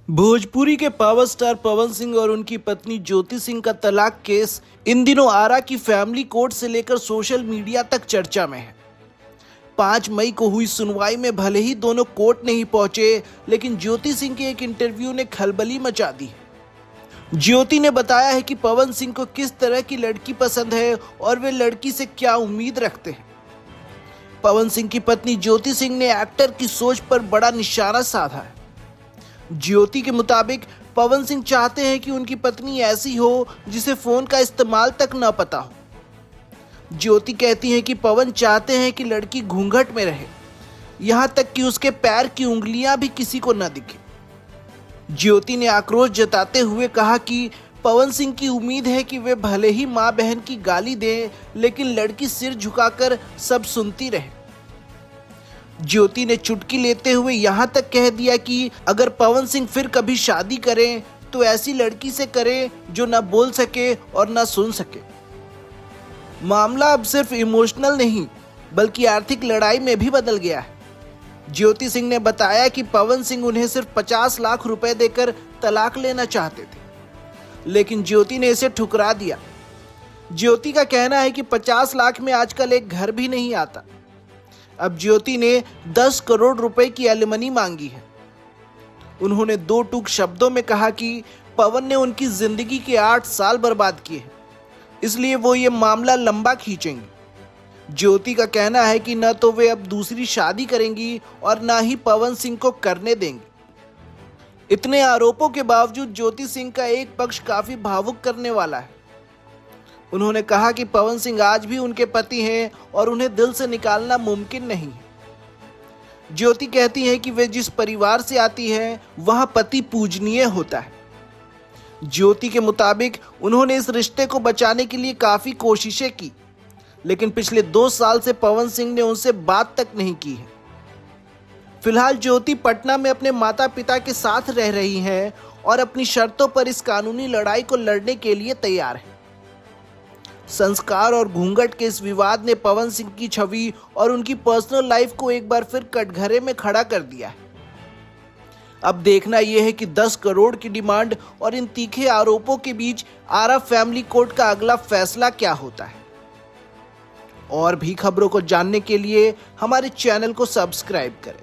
भोजपुरी के power star Pawan Singh और उनकी पत्नी ज्योति सिंह का तलाक केस इन दिनों आरा की फैमिली कोर्ट से लेकर सोशल मीडिया तक चर्चा में है। 5 मई को हुई सुनवाई में भले ही दोनों कोर्ट नहीं पहुंचे, लेकिन ज्योति सिंह के एक इंटरव्यू ने खलबली मचा दी। ज्योति ने बताया है कि पवन सिंह को किस तरह की लड़की पसंद है और वे लड़की से क्या उम्मीद रखते हैं। पवन सिंह की पत्नी ज्योति सिंह ने एक्टर की सोच पर बड़ा निशाना साधा है। ज्योति के मुताबिक पवन सिंह चाहते हैं कि उनकी पत्नी ऐसी हो जिसे फोन का इस्तेमाल तक न पता हो। ज्योति कहती हैं कि पवन चाहते हैं कि लड़की घूंघट में रहे, यहां तक कि उसके पैर की उंगलियां भी किसी को न दिखे। ज्योति ने आक्रोश जताते हुए कहा कि पवन सिंह की उम्मीद है कि वे भले ही मां बहन की गाली दें, लेकिन लड़की सिर झुकाकर सब सुनती रहे। ज्योति ने चुटकी लेते हुए यहां तक कह दिया कि अगर पवन सिंह फिर कभी शादी करें तो ऐसी लड़की से करें जो ना बोल सके और ना सुन सके। मामला अब सिर्फ इमोशनल नहीं बल्कि आर्थिक लड़ाई में भी बदल गया है। ज्योति सिंह ने बताया कि पवन सिंह उन्हें सिर्फ 50 लाख रुपए देकर तलाक लेना चाहते थे, लेकिन ज्योति ने इसे ठुकरा दिया। ज्योति का कहना है कि 50 लाख में आजकल एक घर भी नहीं आता। अब ज्योति ने 10 करोड़ रुपए की एलिमनी मांगी है। उन्होंने 2 टूक शब्दों में कहा कि पवन ने उनकी जिंदगी के 8 साल बर्बाद किए हैं, इसलिए वो ये मामला लंबा खींचेंगी। ज्योति का कहना है कि न तो वे अब दूसरी शादी करेंगी और न ही पवन सिंह को करने देंगी। इतने आरोपों के बावजूद ज्योति सिंह का एक पक्ष काफी भावुक करने वाला है। उन्होंने कहा कि पवन सिंह आज भी उनके पति हैं और उन्हें दिल से निकालना मुमकिन नहीं है। ज्योति कहती हैं कि वे जिस परिवार से आती हैं वहां पति पूजनीय होता है। ज्योति के मुताबिक उन्होंने इस रिश्ते को बचाने के लिए काफी कोशिशें की, लेकिन पिछले 2 साल से पवन सिंह ने उनसे बात तक नहीं की है। फिलहाल ज्योति पटना में अपने माता पिता के साथ रह रही हैं और अपनी शर्तों पर इस कानूनी लड़ाई को लड़ने के लिए तैयार है। संस्कार और घूंघट के इस विवाद ने पवन सिंह की छवि और उनकी पर्सनल लाइफ को एक बार फिर कटघरे में खड़ा कर दिया है। अब देखना यह है कि 10 करोड़ की डिमांड और इन तीखे आरोपों के बीच आरा फैमिली कोर्ट का अगला फैसला क्या होता है। और भी खबरों को जानने के लिए हमारे चैनल को सब्सक्राइब करें।